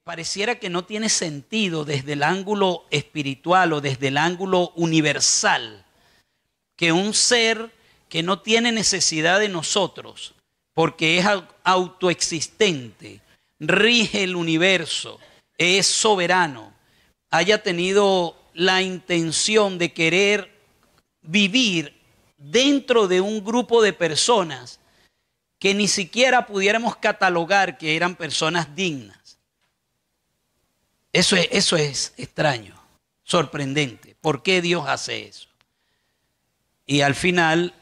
pareciera que no tiene sentido desde el ángulo espiritual o desde el ángulo universal, que un ser que no tiene necesidad de nosotros, porque es autoexistente, rige el universo, es soberano, haya tenido la intención de querer vivir dentro de un grupo de personas que ni siquiera pudiéramos catalogar que eran personas dignas. Eso es extraño, sorprendente. ¿Por qué Dios hace eso? Y al final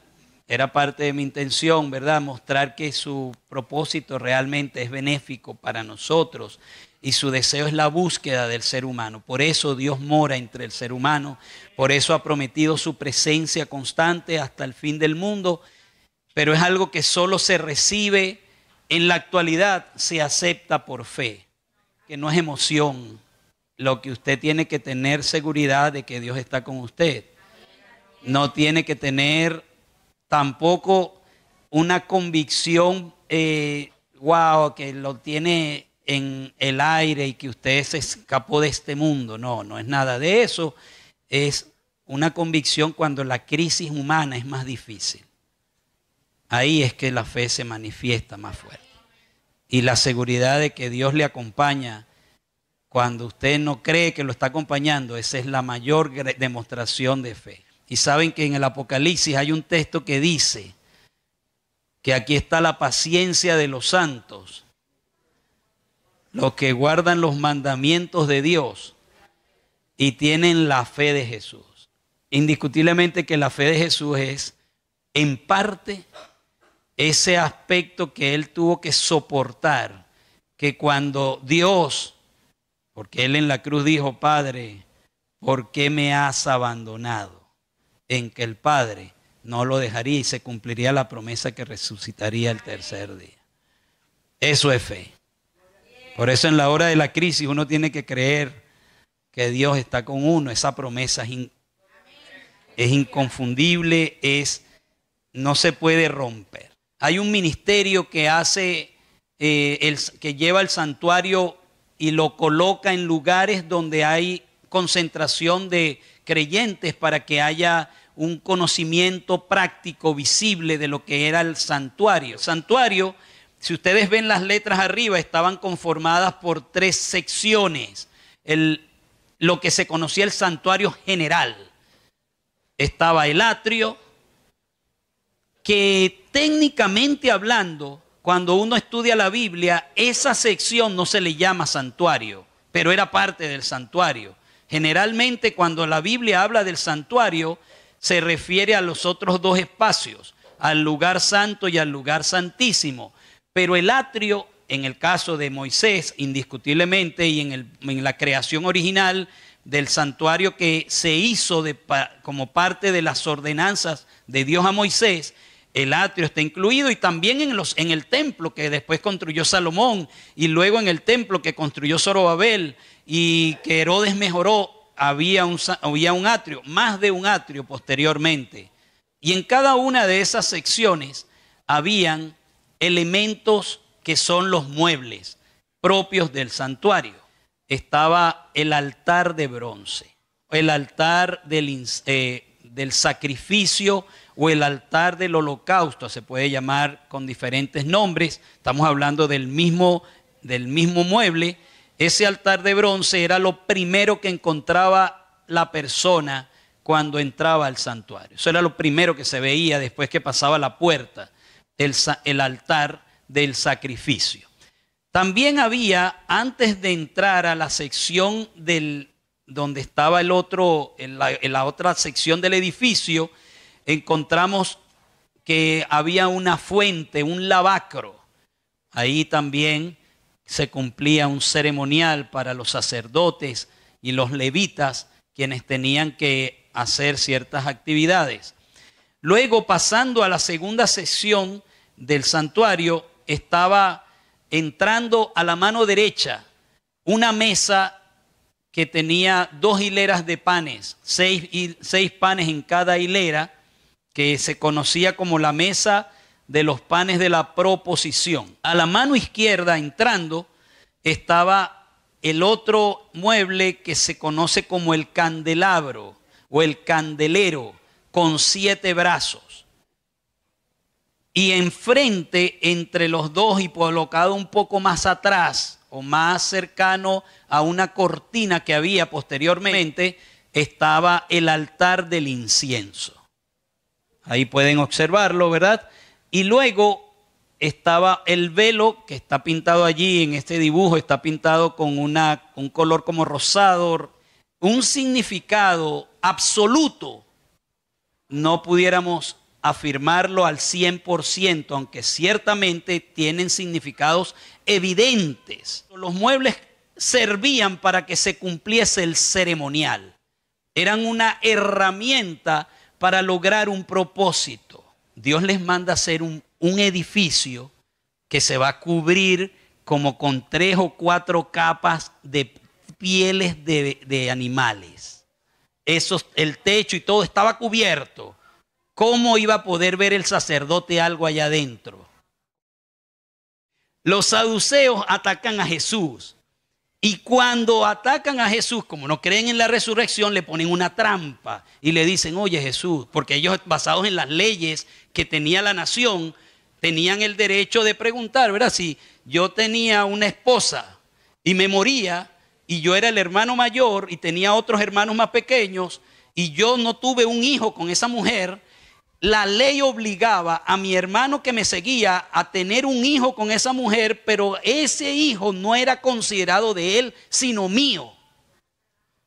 era parte de mi intención, ¿verdad? Mostrar que su propósito realmente es benéfico para nosotros y su deseo es la búsqueda del ser humano. Por eso Dios mora entre el ser humano, por eso ha prometido su presencia constante hasta el fin del mundo, pero es algo que solo se recibe en la actualidad, se acepta por fe, que no es emoción. Lo que usted tiene que tener seguridad de que Dios está con usted. No tiene que tener tampoco una convicción, que lo tiene en el aire y que usted se escapó de este mundo. No, no es nada de eso. Es una convicción cuando la crisis humana es más difícil. Ahí es que la fe se manifiesta más fuerte. Y la seguridad de que Dios le acompaña cuando usted no cree que lo está acompañando, esa es la mayor demostración de fe. Y saben que en el Apocalipsis hay un texto que dice que aquí está la paciencia de los santos, los que guardan los mandamientos de Dios y tienen la fe de Jesús. Indiscutiblemente que la fe de Jesús es, en parte, ese aspecto que Él tuvo que soportar, que cuando Dios, porque Él en la cruz dijo, Padre, ¿por qué me has abandonado? En que el Padre no lo dejaría y se cumpliría la promesa que resucitaría el tercer día. Eso es fe. Por eso en la hora de la crisis uno tiene que creer que Dios está con uno. Esa promesa es inconfundible, no se puede romper. Hay un ministerio que hace, que lleva el santuario y lo coloca en lugares donde hay concentración de creyentes para que haya un conocimiento práctico, visible de lo que era el santuario. Santuario, si ustedes ven las letras arriba, estaban conformadas por 3 secciones. Lo que se conocía el santuario general. Estaba el atrio, que técnicamente hablando, cuando uno estudia la Biblia, esa sección no se le llama santuario, pero era parte del santuario. Generalmente cuando la Biblia habla del santuario, se refiere a los otros 2 espacios, al lugar santo y al lugar santísimo. Pero el atrio, en el caso de Moisés, indiscutiblemente, y en la creación original del santuario que se hizo como parte de las ordenanzas de Dios a Moisés, el atrio está incluido, y también en el templo que después construyó Salomón, y luego en el templo que construyó Zorobabel y que Herodes mejoró, había un atrio, más de un atrio posteriormente. Y en cada una de esas secciones habían elementos que son los muebles propios del santuario. Estaba el altar de bronce, el altar del sacrificio o el altar del holocausto, se puede llamar con diferentes nombres. Estamos hablando del mismo mueble. Ese altar de bronce era lo primero que encontraba la persona cuando entraba al santuario. Eso era lo primero que se veía después que pasaba la puerta, el altar del sacrificio. También había, antes de entrar a la sección donde estaba en la otra sección del edificio, encontramos que había una fuente, un lavacro. Ahí también se cumplía un ceremonial para los sacerdotes y los levitas, quienes tenían que hacer ciertas actividades. Luego, pasando a la segunda sección del santuario, estaba entrando a la mano derecha una mesa que tenía 2 hileras de panes, 6 panes en cada hilera, que se conocía como la mesa de los panes de la proposición. A la mano izquierda, entrando, estaba el otro mueble que se conoce como el candelabro o el candelero con 7 brazos. Y enfrente, entre los dos y colocado un poco más atrás o más cercano a una cortina que había posteriormente, estaba el altar del incienso. Ahí pueden observarlo, ¿verdad? Y luego estaba el velo que está pintado allí en este dibujo, está pintado con un color como rosado, un significado absoluto. No pudiéramos afirmarlo al 100%, aunque ciertamente tienen significados evidentes. Los muebles servían para que se cumpliese el ceremonial. Eran una herramienta para lograr un propósito. Dios les manda hacer un edificio que se va a cubrir como con 3 o 4 capas de pieles de animales. El techo y todo estaba cubierto. ¿Cómo iba a poder ver el sacerdote algo allá adentro? Los saduceos atacan a Jesús. Y cuando atacan a Jesús, como no creen en la resurrección, le ponen una trampa y le dicen, oye Jesús, porque ellos basados en las leyes que tenía la nación, tenían el derecho de preguntar, ¿verdad? Si yo tenía una esposa y me moría y yo era el hermano mayor y tenía otros hermanos más pequeños y yo no tuve un hijo con esa mujer, la ley obligaba a mi hermano que me seguía a tener un hijo con esa mujer, pero ese hijo no era considerado de él, sino mío.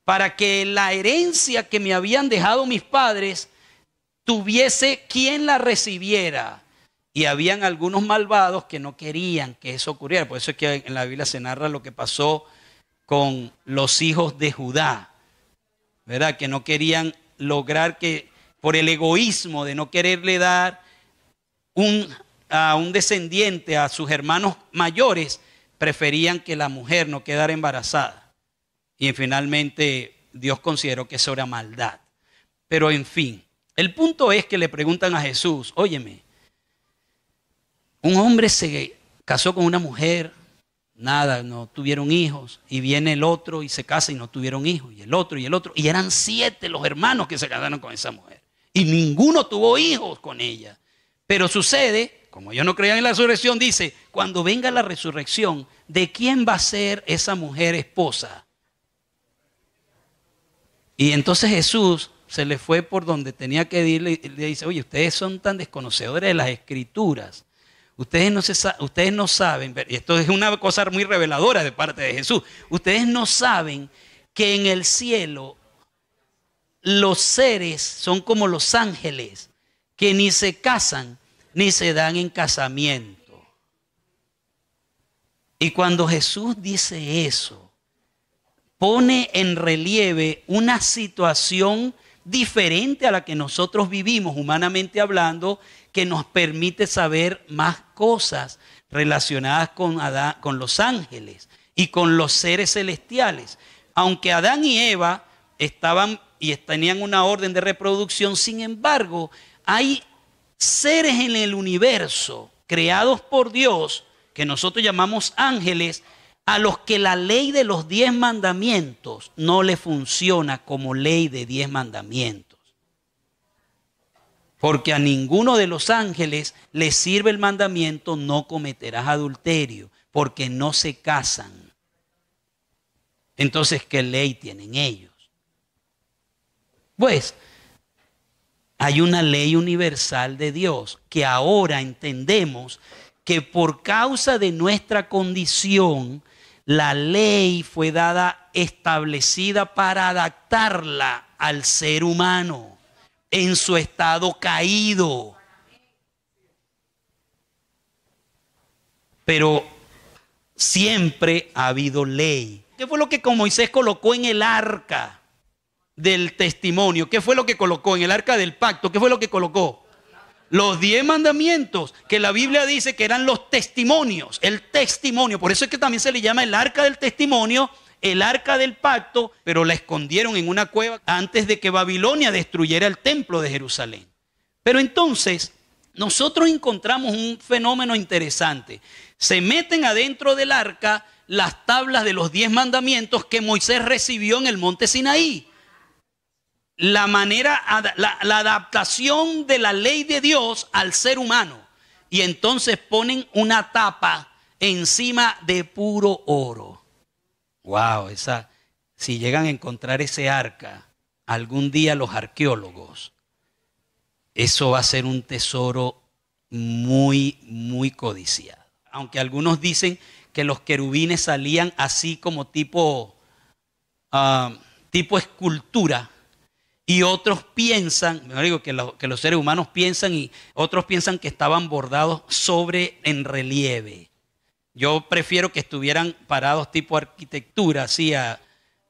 Para que la herencia que me habían dejado mis padres tuviese quien la recibiera. Y habían algunos malvados que no querían que eso ocurriera. Por eso es que en la Biblia se narra lo que pasó con los hijos de Judá, ¿verdad? Que no querían lograr que, por el egoísmo de no quererle dar a un descendiente a sus hermanos mayores, preferían que la mujer no quedara embarazada. Y finalmente Dios consideró que eso era maldad. Pero en fin, el punto es que le preguntan a Jesús, óyeme, un hombre se casó con una mujer, nada, no tuvieron hijos, y viene el otro y se casa y no tuvieron hijos, y el otro, y eran 7 los hermanos que se casaron con esa mujer. Y ninguno tuvo hijos con ella. Pero sucede, como ellos no creían en la resurrección, dice, cuando venga la resurrección, ¿de quién va a ser esa mujer esposa? Y entonces Jesús se le fue por donde tenía que ir y le dice, oye, ustedes son tan desconocedores de las Escrituras. Ustedes no saben, y esto es una cosa muy reveladora de parte de Jesús, ustedes no saben que en el cielo los seres son como los ángeles, que ni se casan ni se dan en casamiento. Y cuando Jesús dice eso, pone en relieve una situación diferente a la que nosotros vivimos, humanamente hablando, que nos permite saber más cosas relacionadas con los ángeles y con los seres celestiales. Aunque Adán y Eva estaban y tenían una orden de reproducción, sin embargo, hay seres en el universo creados por Dios, que nosotros llamamos ángeles, a los que la ley de los 10 mandamientos no le funciona como ley de 10 mandamientos. Porque a ninguno de los ángeles le sirve el mandamiento, no cometerás adulterio, porque no se casan. Entonces, ¿qué ley tienen ellos? Pues hay una ley universal de Dios que ahora entendemos que por causa de nuestra condición, la ley fue establecida para adaptarla al ser humano en su estado caído. Pero siempre ha habido ley. ¿Qué fue lo que Moisés colocó en el arca del testimonio? ¿Qué fue lo que colocó en el arca del pacto? ¿Qué fue lo que colocó? Los 10 mandamientos, que la Biblia dice que eran los testimonios, el testimonio. Por eso es que también se le llama el arca del testimonio, el arca del pacto, pero la escondieron en una cueva antes de que Babilonia destruyera el templo de Jerusalén. Pero entonces nosotros encontramos un fenómeno interesante. Se meten adentro del arca las tablas de los 10 mandamientos que Moisés recibió en el monte Sinaí. La adaptación de la ley de Dios al ser humano. Y entonces ponen una tapa encima de puro oro. Wow, si llegan a encontrar ese arca, algún día los arqueólogos, eso va a ser un tesoro muy, muy codiciado. Aunque algunos dicen que los querubines salían así como tipo escultura, y otros piensan, me digo que los seres humanos piensan, y otros piensan que estaban bordados en relieve. Yo prefiero que estuvieran parados tipo arquitectura, así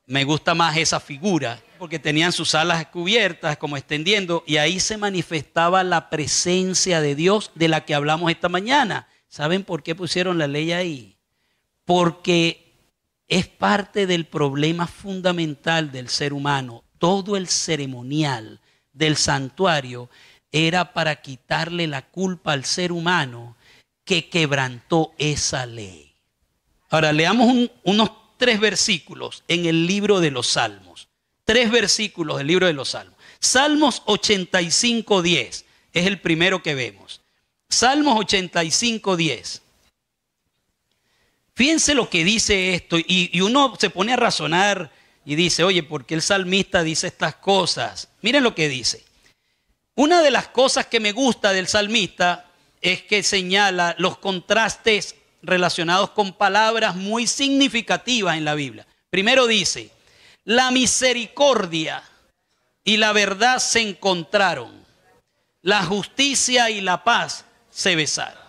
me gusta más esa figura, porque tenían sus alas cubiertas, como extendiendo, y ahí se manifestaba la presencia de Dios de la que hablamos esta mañana. ¿Saben por qué pusieron la ley ahí? Porque es parte del problema fundamental del ser humano. Todo el ceremonial del santuario era para quitarle la culpa al ser humano que quebrantó esa ley. Ahora leamos unos 3 versículos en el libro de los Salmos. 3 versículos del libro de los Salmos. Salmos 85:10 es el primero que vemos. Salmos 85:10. Fíjense lo que dice esto, y uno se pone a razonar y dice, oye, ¿por qué el salmista dice estas cosas? Miren lo que dice. Una de las cosas que me gusta del salmista es que señala los contrastes relacionados con palabras muy significativas en la Biblia. Primero dice, la misericordia y la verdad se encontraron, la justicia y la paz se besaron.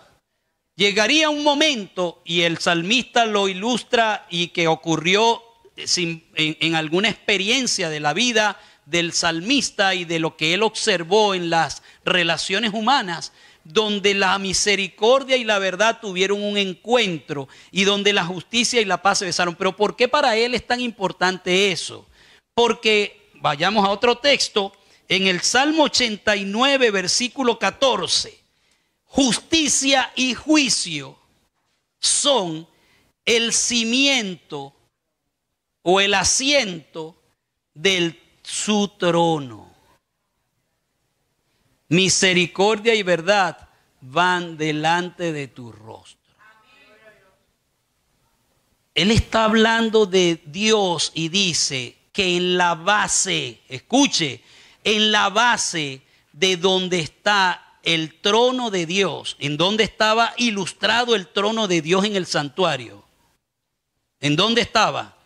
Llegaría un momento, y el salmista lo ilustra y que ocurrió en alguna experiencia de la vida del salmista y de lo que él observó en las relaciones humanas, donde la misericordia y la verdad tuvieron un encuentro y donde la justicia y la paz se besaron. Pero ¿por qué para él es tan importante eso? Porque, vayamos a otro texto, en el Salmo 89, versículo 14, justicia y juicio son el cimiento o el asiento de su trono. Misericordia y verdad van delante de tu rostro. Él está hablando de Dios y dice que en la base, escuche, en la base de donde está el trono de Dios, en donde estaba ilustrado el trono de Dios en el santuario. ¿En dónde estaba?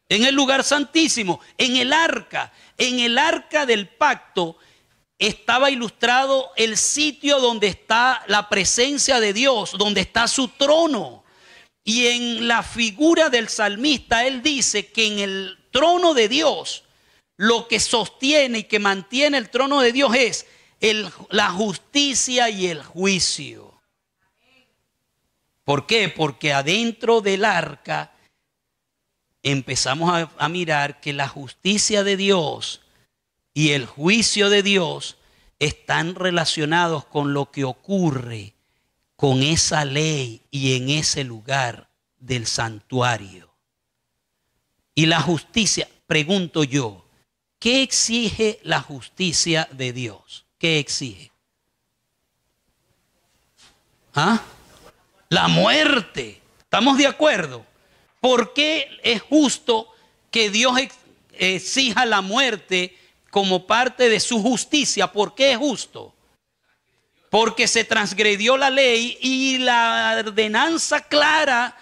En el lugar santísimo, en el arca del pacto. Estaba ilustrado el sitio donde está la presencia de Dios, donde está su trono. Y en la figura del salmista, él dice que en el trono de Dios, lo que sostiene y que mantiene el trono de Dios es la justicia y el juicio. ¿Por qué? Porque adentro del arca empezamos a mirar que la justicia de Dios y el juicio de Dios están relacionados con lo que ocurre con esa ley y en ese lugar del santuario. Y la justicia, pregunto yo, ¿qué exige la justicia de Dios? ¿Qué exige? La muerte. ¿Estamos de acuerdo? ¿Por qué es justo que Dios exija la muerte como parte de su justicia? ¿Por qué es justo? Porque se transgredió la ley y la ordenanza clara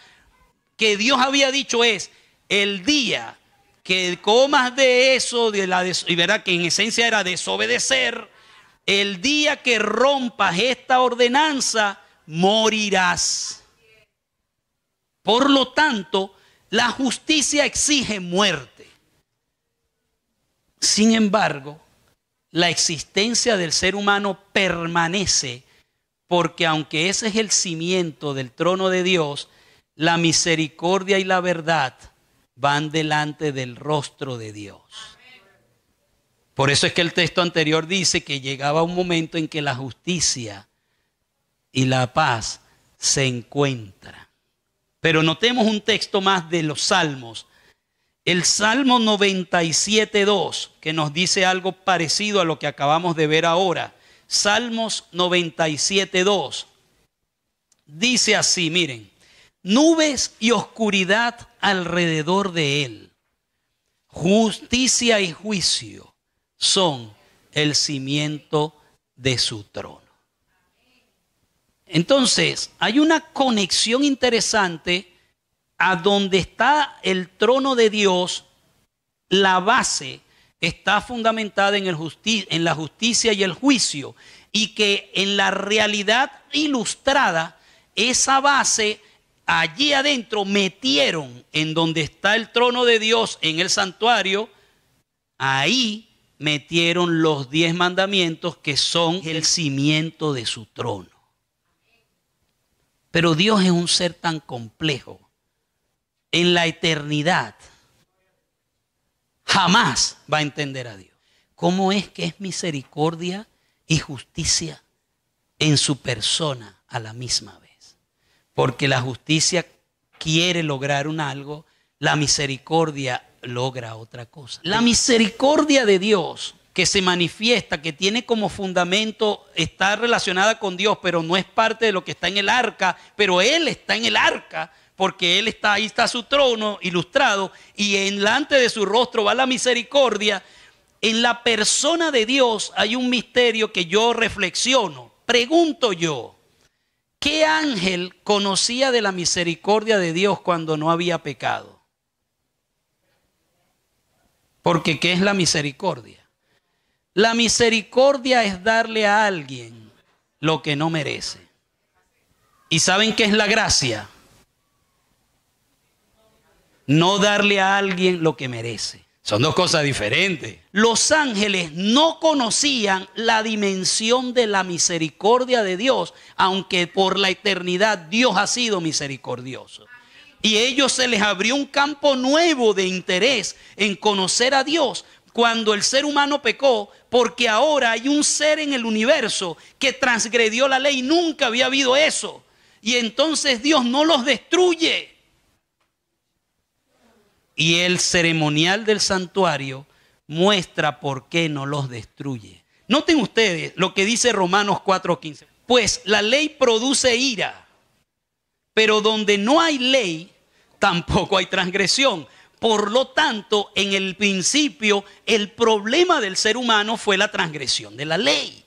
que Dios había dicho es: el día que comas de eso, y verá que en esencia era desobedecer, el día que rompas esta ordenanza, morirás. Por lo tanto, la justicia exige muerte. Sin embargo, la existencia del ser humano permanece porque aunque ese es el cimiento del trono de Dios, la misericordia y la verdad van delante del rostro de Dios. Por eso es que el texto anterior dice que llegaba un momento en que la justicia y la paz se encuentran. Pero notemos un texto más de los Salmos. El Salmo 97:2, que nos dice algo parecido a lo que acabamos de ver ahora. Salmos 97:2. Dice así, miren. Nubes y oscuridad alrededor de él. Justicia y juicio son el cimiento de su trono. Entonces, hay una conexión interesante a donde está el trono de Dios. La base está fundamentada en la justicia y el juicio, y que en la realidad ilustrada, esa base allí adentro metieron en donde está el trono de Dios en el santuario, ahí metieron los 10 mandamientos que son el cimiento de su trono. Pero Dios es un ser tan complejo. En la eternidad jamás va a entender a Dios. ¿Cómo es que es misericordia y justicia en su persona a la misma vez? Porque la justicia quiere lograr algo, la misericordia logra otra cosa. La misericordia de Dios que se manifiesta, que tiene como fundamento, está relacionada con Dios, pero no es parte de lo que está en el arca, pero Él está en el arca, porque Él está, ahí está su trono ilustrado, y delante de su rostro va la misericordia. En la persona de Dios hay un misterio que yo reflexiono. Pregunto yo, ¿qué ángel conocía de la misericordia de Dios cuando no había pecado? Porque ¿qué es la misericordia? La misericordia es darle a alguien lo que no merece. ¿Y saben qué es la gracia? No darle a alguien lo que merece. Son dos cosas diferentes. Los ángeles no conocían la dimensión de la misericordia de Dios, aunque por la eternidad Dios ha sido misericordioso. Y a ellos se les abrió un campo nuevo de interés en conocer a Dios cuando el ser humano pecó, porque ahora hay un ser en el universo que transgredió la ley. Nunca había habido eso. Y entonces Dios no los destruye. Y el ceremonial del santuario muestra por qué no los destruye. Noten ustedes lo que dice Romanos 4:15. Pues la ley produce ira, pero donde no hay ley, tampoco hay transgresión. Por lo tanto, en el principio, el problema del ser humano fue la transgresión de la ley.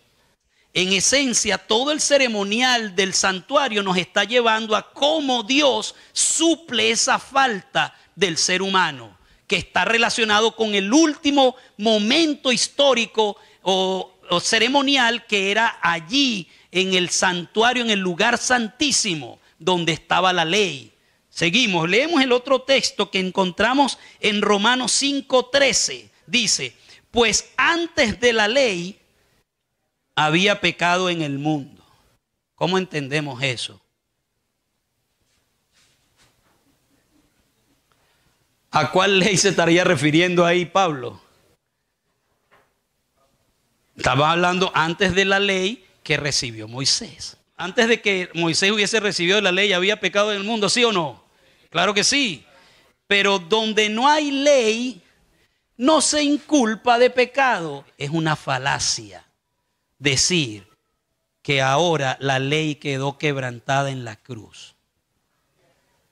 En esencia, todo el ceremonial del santuario nos está llevando a cómo Dios suple esa falta del ser humano, que está relacionado con el último momento histórico o ceremonial, que era allí en el santuario, en el lugar santísimo, donde estaba la ley. Seguimos, leemos el otro texto que encontramos en Romanos 5:13. Dice, pues antes de la ley había pecado en el mundo. ¿Cómo entendemos eso? ¿A cuál ley se estaría refiriendo ahí Pablo? Estaba hablando antes de la ley que recibió Moisés. Antes de que Moisés hubiese recibido la ley, ¿había pecado en el mundo, sí o no? Claro que sí. Pero donde no hay ley, no se inculpa de pecado. Es una falacia decir que ahora la ley quedó quebrantada en la cruz.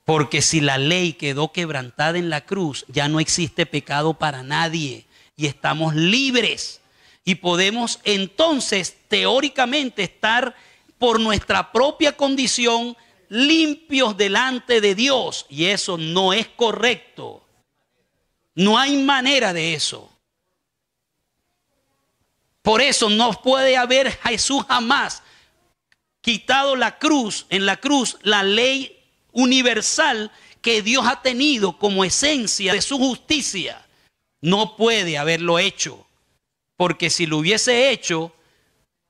Porque si la ley quedó quebrantada en la cruz, ya no existe pecado para nadie y estamos libres. Y podemos entonces teóricamente estar por nuestra propia condición limpios delante de Dios. Y eso no es correcto. No hay manera de eso. Por eso no puede haber Jesús jamás quitado la cruz, en la cruz, la ley universal que Dios ha tenido como esencia de su justicia. No puede haberlo hecho, porque si lo hubiese hecho,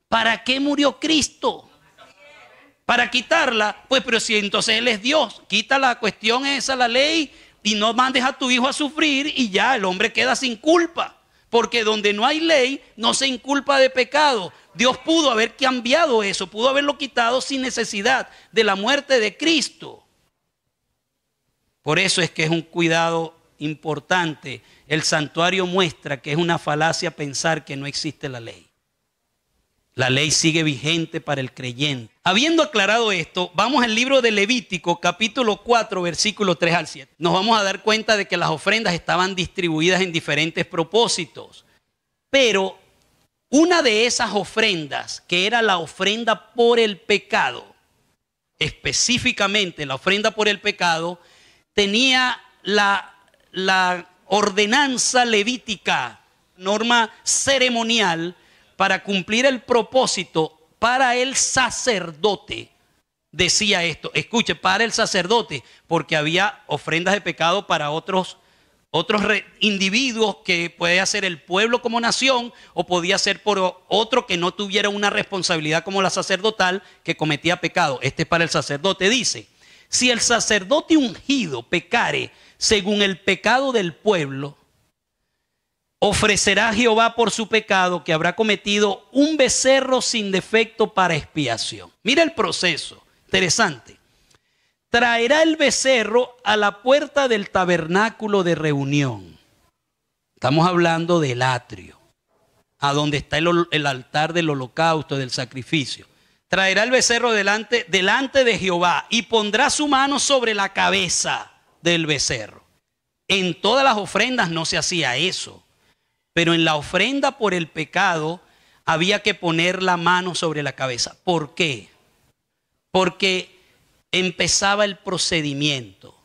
¿para qué murió Cristo? Para quitarla. Pues pero si entonces Él es Dios, quita la cuestión esa, la ley, y no mandes a tu hijo a sufrir, y ya el hombre queda sin culpa. Porque donde no hay ley, no se inculpa de pecado. Dios pudo haber cambiado eso, pudo haberlo quitado sin necesidad de la muerte de Cristo. Por eso es que es un cuidado importante. El santuario muestra que es una falacia pensar que no existe la ley. La ley sigue vigente para el creyente. Habiendo aclarado esto, vamos al libro de Levítico, capítulo 4, versículos 3 al 7. Nos vamos a dar cuenta de que las ofrendas estaban distribuidas en diferentes propósitos. Pero una de esas ofrendas, que era la ofrenda por el pecado, específicamente la ofrenda por el pecado, tenía la ordenanza levítica, norma ceremonial, para cumplir el propósito para el sacerdote. Decía esto, escuche, para el sacerdote, porque había ofrendas de pecado para otros individuos que puede ser el pueblo como nación, o podía ser por otro que no tuviera una responsabilidad como la sacerdotal, que cometía pecado. Este es para el sacerdote. Dice: si el sacerdote ungido pecare según el pecado del pueblo, ofrecerá a Jehová por su pecado que habrá cometido un becerro sin defecto para expiación. Mira el proceso, interesante. Traerá el becerro a la puerta del tabernáculo de reunión. Estamos hablando del atrio, a donde está el altar del holocausto, del sacrificio. Traerá el becerro delante de Jehová y pondrá su mano sobre la cabeza del becerro. En todas las ofrendas no se hacía eso, pero en la ofrenda por el pecado había que poner la mano sobre la cabeza. ¿Por qué? Porque empezaba el procedimiento.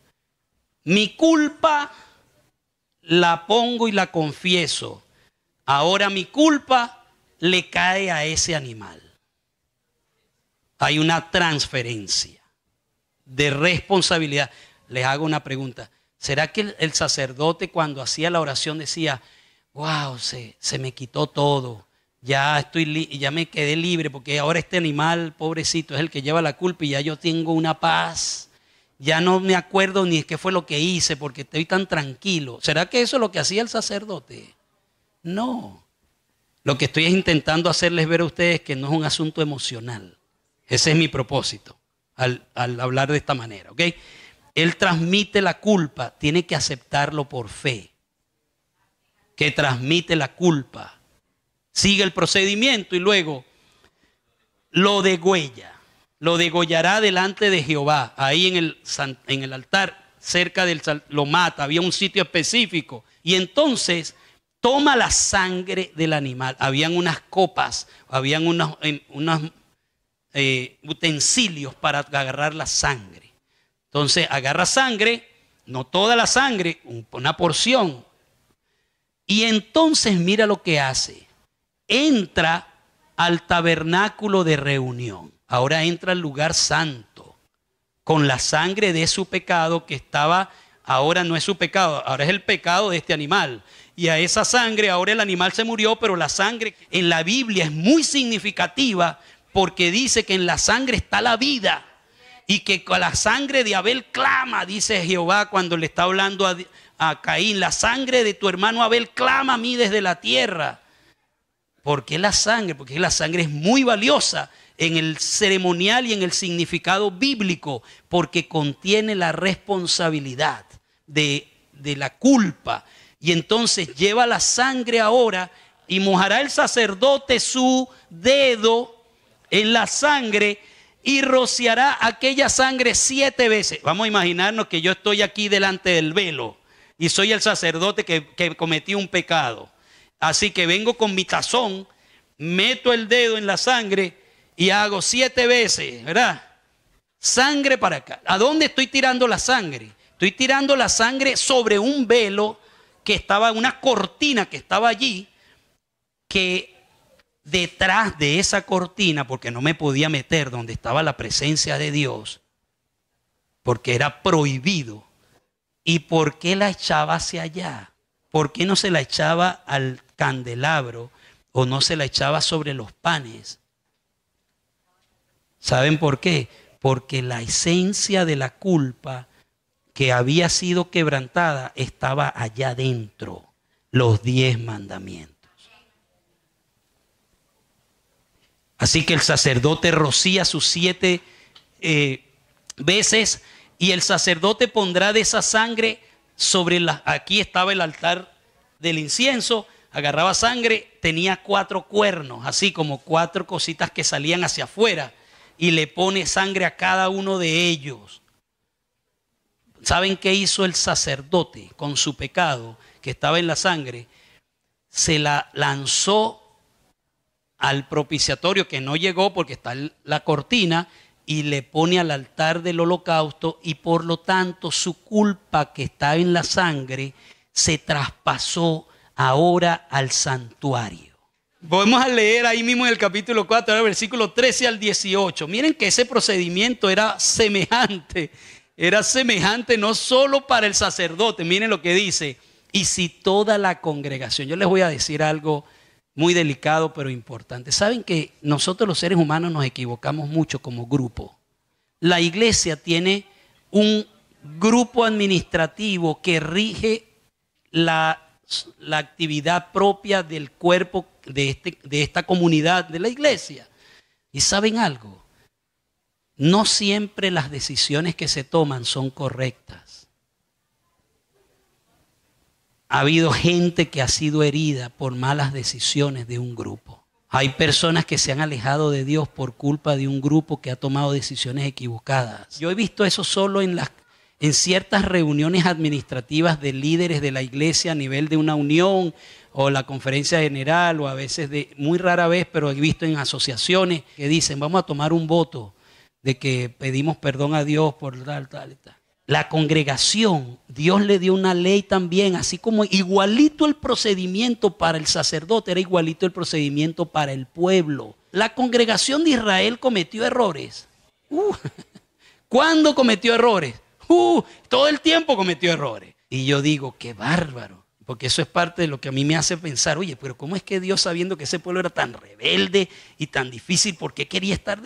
Mi culpa la pongo y la confieso. Ahora mi culpa le cae a ese animal. Hay una transferencia de responsabilidad. Les hago una pregunta. ¿Será que el sacerdote, cuando hacía la oración, decía: wow, se me quitó todo, ya me quedé libre, porque ahora este animal, pobrecito, es el que lleva la culpa y ya yo tengo una paz, ya no me acuerdo ni qué fue lo que hice porque estoy tan tranquilo? ¿Será que eso es lo que hacía el sacerdote? No. Lo que estoy intentando hacerles ver a ustedes que no es un asunto emocional. Ese es mi propósito al hablar de esta manera, ¿ok? Él transmite la culpa, tiene que aceptarlo por fe. Que transmite la culpa. Sigue el procedimiento y luego lo degüella. Lo degollará delante de Jehová. Ahí en el altar, cerca del lo mata. Había un sitio específico. Y entonces toma la sangre del animal. Habían unas copas, habían unos utensilios para agarrar la sangre. Entonces agarra sangre, no toda la sangre, una porción. Y entonces mira lo que hace. Entra al tabernáculo de reunión. Ahora entra al lugar santo. Con la sangre de su pecado que estaba, ahora no es su pecado, ahora es el pecado de este animal. Y a esa sangre, ahora el animal se murió, pero la sangre en la Biblia es muy significativa porque dice que en la sangre está la vida. Y que con la sangre de Abel clama, dice Jehová cuando le está hablando a Caín: la sangre de tu hermano Abel clama a mí desde la tierra. ¿Por qué la sangre? Porque la sangre es muy valiosa en el ceremonial y en el significado bíblico, porque contiene la responsabilidad de la culpa. Y entonces lleva la sangre ahora y mojará el sacerdote su dedo en la sangre y rociará aquella sangre 7 veces. Vamos a imaginarnos que yo estoy aquí delante del velo y soy el sacerdote que cometí un pecado. Así que vengo con mi tazón, meto el dedo en la sangre y hago 7 veces, ¿verdad? Sangre para acá. ¿A dónde estoy tirando la sangre? Estoy tirando la sangre sobre un velo que estaba, una cortina que estaba allí, que detrás de esa cortina, porque no me podía meter donde estaba la presencia de Dios, porque era prohibido. ¿Y por qué la echaba hacia allá? ¿Por qué no se la echaba al candelabro o no se la echaba sobre los panes? ¿Saben por qué? Porque la esencia de la culpa que había sido quebrantada estaba allá dentro, los 10 mandamientos. Así que el sacerdote rocía sus 7 veces y el sacerdote pondrá de esa sangre sobre aquí estaba el altar del incienso, agarraba sangre, tenía 4 cuernos, así como 4 cositas que salían hacia afuera y le pone sangre a cada uno de ellos. ¿Saben qué hizo el sacerdote con su pecado que estaba en la sangre? Se la lanzó al propiciatorio que no llegó porque está la cortina y le pone al altar del holocausto y por lo tanto su culpa que está en la sangre se traspasó ahora al santuario. Vamos a leer ahí mismo en el capítulo 4, el versículo 13 al 18. Miren que ese procedimiento era semejante no solo para el sacerdote. Miren lo que dice, y si toda la congregación, yo les voy a decir algo muy delicado pero importante. Saben que nosotros los seres humanos nos equivocamos mucho como grupo. La iglesia tiene un grupo administrativo que rige la actividad propia del cuerpo de esta comunidad de la iglesia. ¿Y saben algo? No siempre las decisiones que se toman son correctas. Ha habido gente que ha sido herida por malas decisiones de un grupo. Hay personas que se han alejado de Dios por culpa de un grupo que ha tomado decisiones equivocadas. Yo he visto eso solo en ciertas reuniones administrativas de líderes de la iglesia a nivel de una unión o la conferencia general o a veces muy rara vez, pero he visto en asociaciones que dicen vamos a tomar un voto de que pedimos perdón a Dios por tal y tal. La congregación, Dios le dio una ley también, así como igualito el procedimiento para el sacerdote, era igualito el procedimiento para el pueblo. La congregación de Israel cometió errores. ¿Cuándo cometió errores? Todo el tiempo cometió errores. Y yo digo, qué bárbaro, porque eso es parte de lo que a mí me hace pensar, oye, pero ¿cómo es que Dios, sabiendo que ese pueblo era tan rebelde y tan difícil, por qué quería estar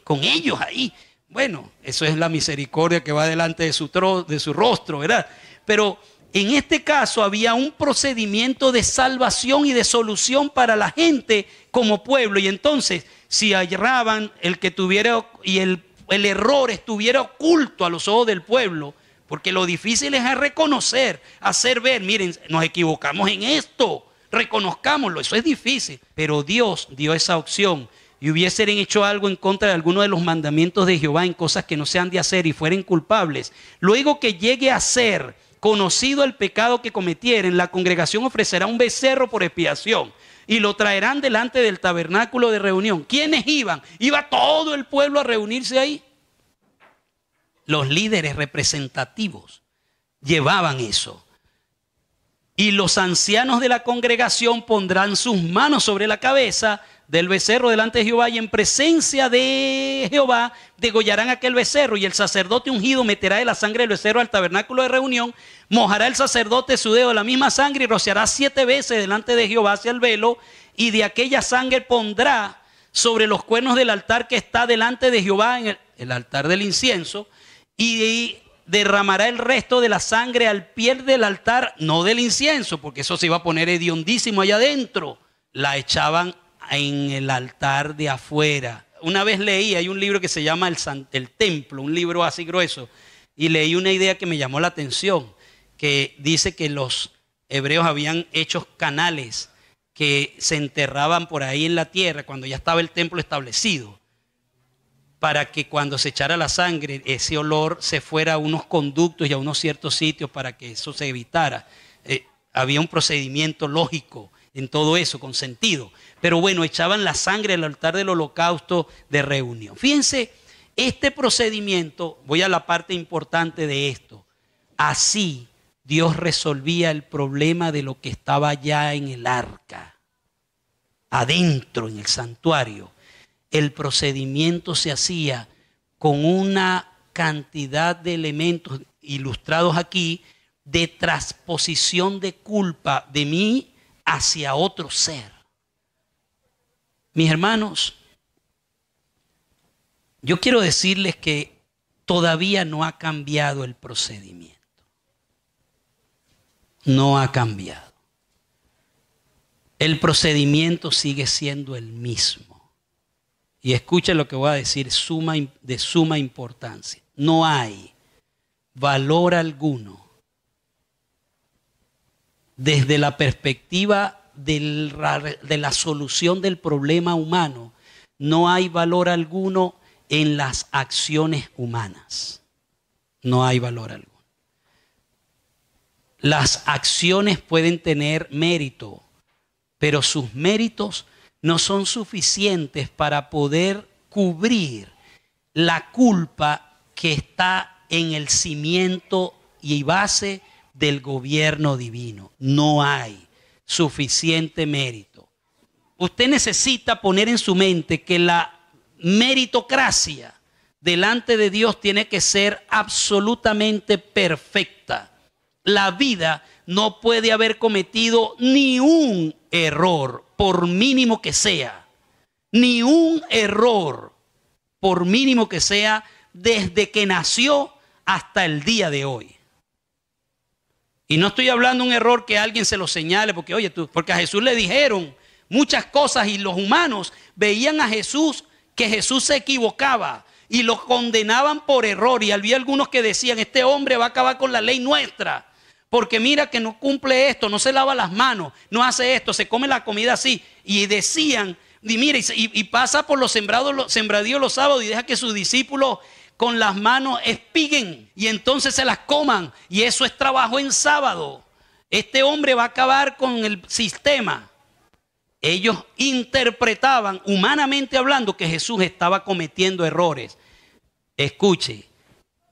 con ellos ahí? Bueno, eso es la misericordia que va delante de su rostro, ¿verdad? Pero en este caso había un procedimiento de salvación y de solución para la gente como pueblo. Y entonces, si erraban, el que tuviera y el error estuviera oculto a los ojos del pueblo, porque lo difícil es reconocer, hacer ver, miren, nos equivocamos en esto, reconozcámoslo, eso es difícil. Pero Dios dio esa opción. Y hubiesen hecho algo en contra de alguno de los mandamientos de Jehová en cosas que no se han de hacer y fueren culpables, luego que llegue a ser conocido el pecado que cometieren, la congregación ofrecerá un becerro por expiación y lo traerán delante del tabernáculo de reunión. ¿Quiénes iban? Iba todo el pueblo a reunirse ahí. Los líderes representativos llevaban eso. Y los ancianos de la congregación pondrán sus manos sobre la cabeza del becerro delante de Jehová y en presencia de Jehová degollarán aquel becerro y el sacerdote ungido meterá de la sangre del becerro al tabernáculo de reunión, mojará el sacerdote su dedo de la misma sangre y rociará 7 veces delante de Jehová hacia el velo y de aquella sangre pondrá sobre los cuernos del altar que está delante de Jehová en el altar del incienso y derramará el resto de la sangre al pie del altar, no del incienso, porque eso se iba a poner hediondísimo allá adentro. La echaban en el altar de afuera. Una vez leí, hay un libro que se llama El Templo, un libro así grueso, y leí una idea que me llamó la atención, que dice que los hebreos habían hecho canales que se enterraban por ahí en la tierra cuando ya estaba el templo establecido, para que cuando se echara la sangre, ese olor se fuera a unos conductos y a unos ciertos sitios para que eso se evitara. Había un procedimiento lógico en todo eso, con sentido. Pero bueno, echaban la sangre al altar del holocausto de reunión. Fíjense, este procedimiento, voy a la parte importante de esto. Así Dios resolvía el problema de lo que estaba ya en el arca, adentro en el santuario. El procedimiento se hacía con una cantidad de elementos ilustrados aquí de transposición de culpa de mí hacia otro ser. Mis hermanos, yo quiero decirles que todavía no ha cambiado el procedimiento. No ha cambiado. El procedimiento sigue siendo el mismo. y escuchen lo que voy a decir, de suma importancia. No hay valor alguno desde la perspectiva de la solución del problema humano. No hay valor alguno en las acciones humanas. No hay valor alguno. Las acciones pueden tener mérito, pero sus méritos no son suficientes para poder cubrir la culpa que está en el cimiento y base del gobierno divino. No hay suficiente mérito. Usted necesita poner en su mente que la meritocracia delante de Dios tiene que ser absolutamente perfecta. La vida no puede haber cometido ni un error, por mínimo que sea. Ni un error, por mínimo que sea, desde que nació hasta el día de hoy. Y no estoy hablando de un error que alguien se lo señale, porque oye tú, porque a Jesús le dijeron muchas cosas y los humanos veían a Jesús que Jesús se equivocaba y lo condenaban por error. Y había algunos que decían, este hombre va a acabar con la ley nuestra. Porque mira que no cumple esto, no se lava las manos, no hace esto, se come la comida así. Y decían, y mira, y pasa por los sembradíos los sábados y deja que sus discípulos con las manos espiguen y entonces se las coman. Y eso es trabajo en sábado. Este hombre va a acabar con el sistema. Ellos interpretaban, humanamente hablando, que Jesús estaba cometiendo errores. Escuche,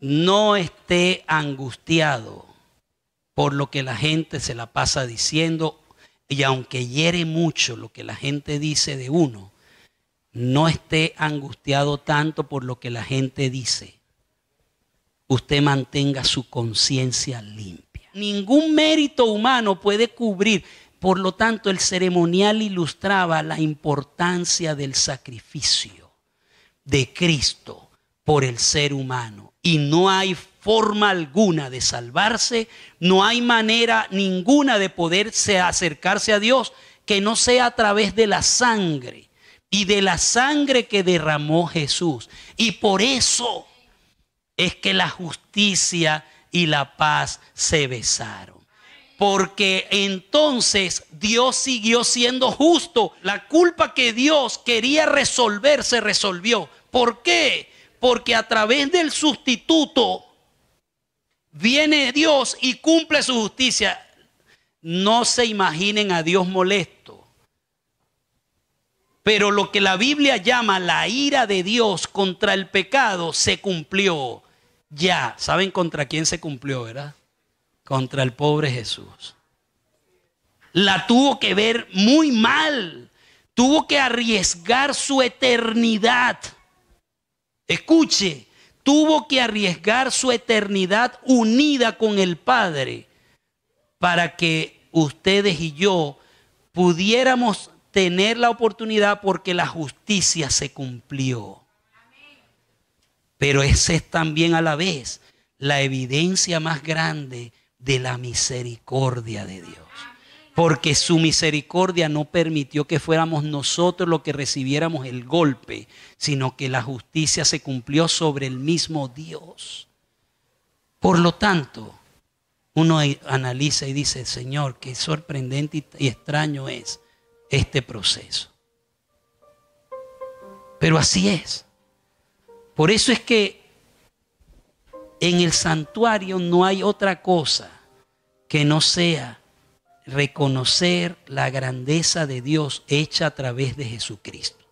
no esté angustiado por lo que la gente se la pasa diciendo, y aunque hiere mucho lo que la gente dice de uno, no esté angustiado tanto por lo que la gente dice. Usted mantenga su conciencia limpia. Ningún mérito humano puede cubrir. Por lo tanto, el ceremonial ilustraba la importancia del sacrificio de Cristo por el ser humano. Y no hay forma alguna de salvarse, no hay manera ninguna de poderse acercarse a Dios que no sea a través de la sangre y de la sangre que derramó Jesús. Y por eso es que la justicia y la paz se besaron. Porque entonces Dios siguió siendo justo. La culpa que Dios quería resolver se resolvió. ¿Por qué? Porque a través del sustituto viene Dios y cumple su justicia. No se imaginen a Dios molesto. Pero lo que la Biblia llama la ira de Dios contra el pecado se cumplió. Ya, ¿saben contra quién se cumplió, verdad? Contra el pobre Jesús. La tuvo que ver muy mal. Tuvo que arriesgar su eternidad. Escuche, tuvo que arriesgar su eternidad unida con el Padre para que ustedes y yo pudiéramos tener la oportunidad porque la justicia se cumplió. Pero esa es también a la vez la evidencia más grande de la misericordia de Dios. Porque su misericordia no permitió que fuéramos nosotros los que recibiéramos el golpe, sino que la justicia se cumplió sobre el mismo Dios. Por lo tanto, uno analiza y dice, Señor, qué sorprendente y extraño es este proceso. Pero así es. Por eso es que en el santuario no hay otra cosa que no sea reconocer la grandeza de Dios hecha a través de Jesucristo.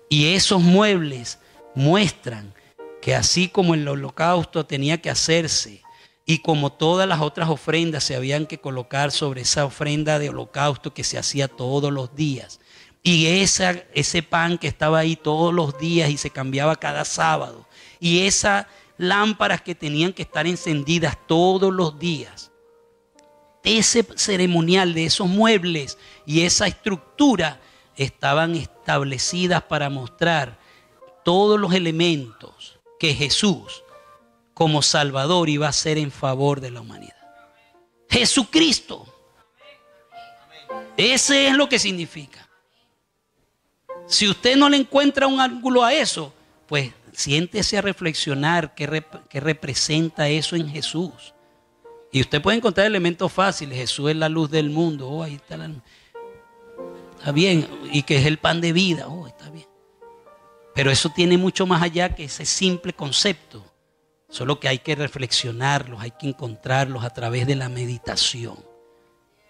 Y esos muebles muestran que así como el holocausto tenía que hacerse y como todas las otras ofrendas se habían que colocar sobre esa ofrenda de holocausto que se hacía todos los días, y ese pan que estaba ahí todos los días y se cambiaba cada sábado, y esas lámparas que tenían que estar encendidas todos los días, ese ceremonial de esos muebles y esa estructura estaban establecidas para mostrar todos los elementos que Jesús como Salvador iba a hacer en favor de la humanidad. Jesucristo. Ese es lo que significa. Si usted no le encuentra un ángulo a eso, pues siéntese a reflexionar qué representa eso en Jesús. Y usted puede encontrar elementos fáciles. Jesús es la luz del mundo. Oh, ahí está está bien. Y que es el pan de vida. Oh, está bien. Pero eso tiene mucho más allá que ese simple concepto. Solo que hay que reflexionarlos, hay que encontrarlos a través de la meditación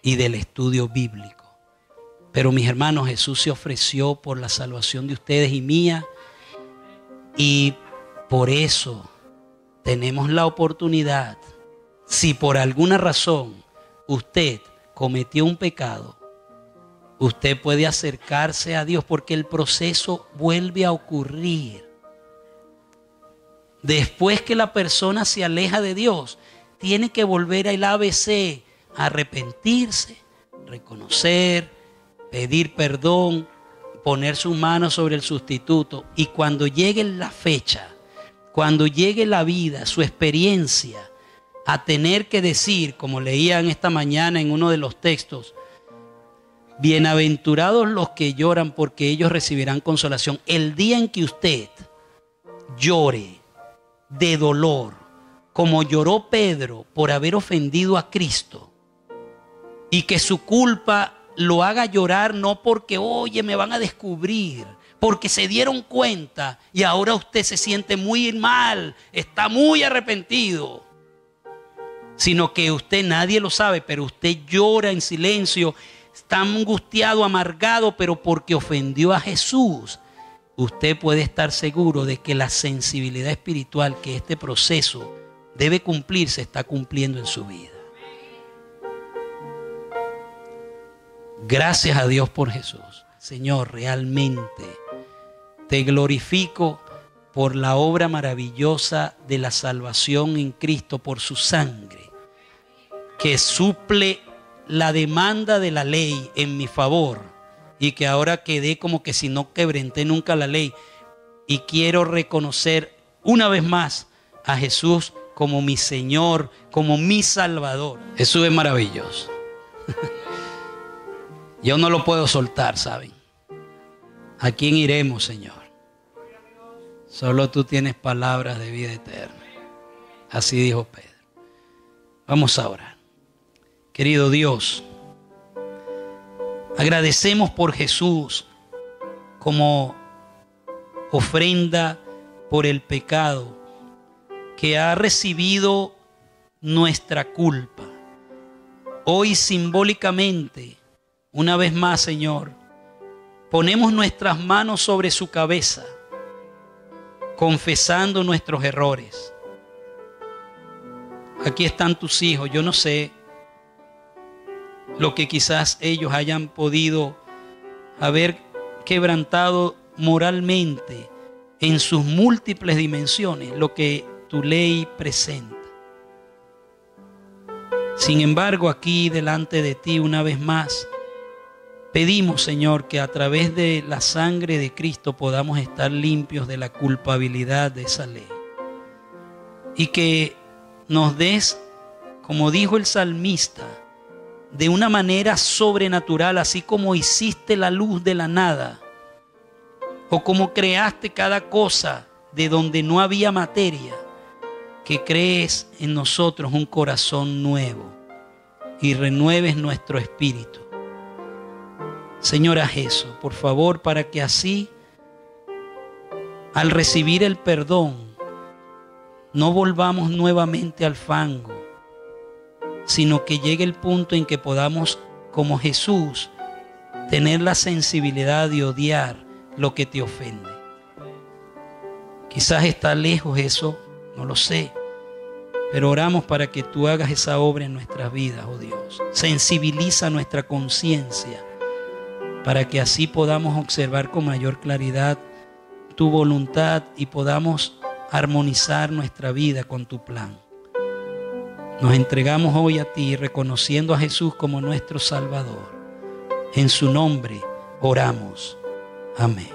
y del estudio bíblico. Pero mis hermanos, Jesús se ofreció por la salvación de ustedes y mía. Y por eso tenemos la oportunidad, si por alguna razón usted cometió un pecado, usted puede acercarse a Dios porque el proceso vuelve a ocurrir. Después que la persona se aleja de Dios, tiene que volver al ABC, arrepentirse, reconocer, pedir perdón, poner sus manos sobre el sustituto. Y cuando llegue la fecha, cuando llegue la vida, su experiencia, a tener que decir, como leían esta mañana en uno de los textos, bienaventurados los que lloran porque ellos recibirán consolación. El día en que usted llore de dolor, como lloró Pedro por haber ofendido a Cristo, y que su culpa lo haga llorar no porque, oye, me van a descubrir, porque se dieron cuenta y ahora usted se siente muy mal, está muy arrepentido, sino que usted, nadie lo sabe, pero usted llora en silencio, está angustiado, amargado, pero porque ofendió a Jesús. Usted puede estar seguro de que la sensibilidad espiritual que este proceso debe cumplir se está cumpliendo en su vida. Gracias a Dios por Jesús. Señor, realmente te glorifico por la obra maravillosa de la salvación en Cristo, por su sangre, que suple la demanda de la ley en mi favor. Y que ahora quedé como que si no quebranté nunca la ley. Y quiero reconocer una vez más a Jesús como mi Señor, como mi Salvador. Jesús es maravilloso. Yo no lo puedo soltar, ¿saben? ¿A quién iremos, Señor? Solo tú tienes palabras de vida eterna. Así dijo Pedro. Vamos a orar. Querido Dios, agradecemos por Jesús como ofrenda por el pecado que ha recibido nuestra culpa. Hoy simbólicamente, una vez más, Señor, ponemos nuestras manos sobre su cabeza, confesando nuestros errores. Aquí están tus hijos, yo no sé lo que quizás ellos hayan podido haber quebrantado moralmente en sus múltiples dimensiones, lo que tu ley presenta. Sin embargo, aquí delante de ti una vez más, pedimos, Señor, que a través de la sangre de Cristo podamos estar limpios de la culpabilidad de esa ley. Y que nos des, como dijo el salmista, de una manera sobrenatural, así como hiciste la luz de la nada, o como creaste cada cosa de donde no había materia, que crees en nosotros un corazón nuevo y renueves nuestro espíritu. Señor, haz eso, por favor, para que así, al recibir el perdón, no volvamos nuevamente al fango, sino que llegue el punto en que podamos, como Jesús, tener la sensibilidad de odiar lo que te ofende. Quizás está lejos eso, no lo sé, pero oramos para que tú hagas esa obra en nuestras vidas, oh Dios. Sensibiliza nuestra conciencia para que así podamos observar con mayor claridad tu voluntad y podamos armonizar nuestra vida con tu plan. Nos entregamos hoy a ti, reconociendo a Jesús como nuestro Salvador. En su nombre oramos. Amén.